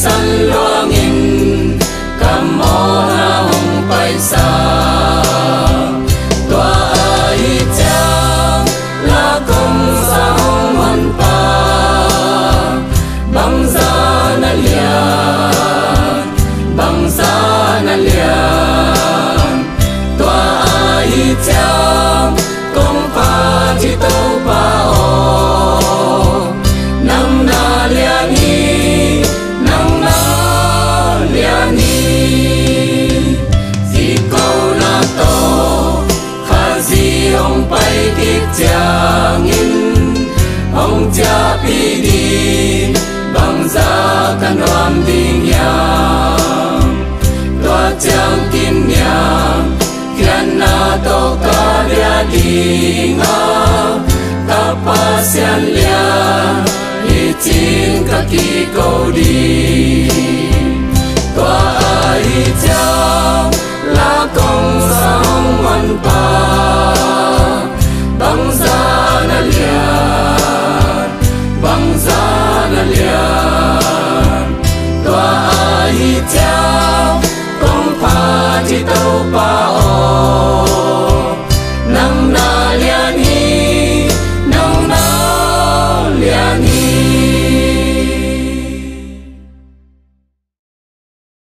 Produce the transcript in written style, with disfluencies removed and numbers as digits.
san luangin kamo na hong paisa tua ai chang la kong sa hong hon pa bangsa na lian tua ai chang kong pa chi tâu pa o nang na lian hong pai kik chang in hong cha pi di bang za kan ram ding yang tua chang kim yang kian na to ka dia ding a ta pa sian lia li chin ka ki ko di tua ai chang la kong sa hong man pa bangsa na lian tua ai chang kong pa chi tâu pa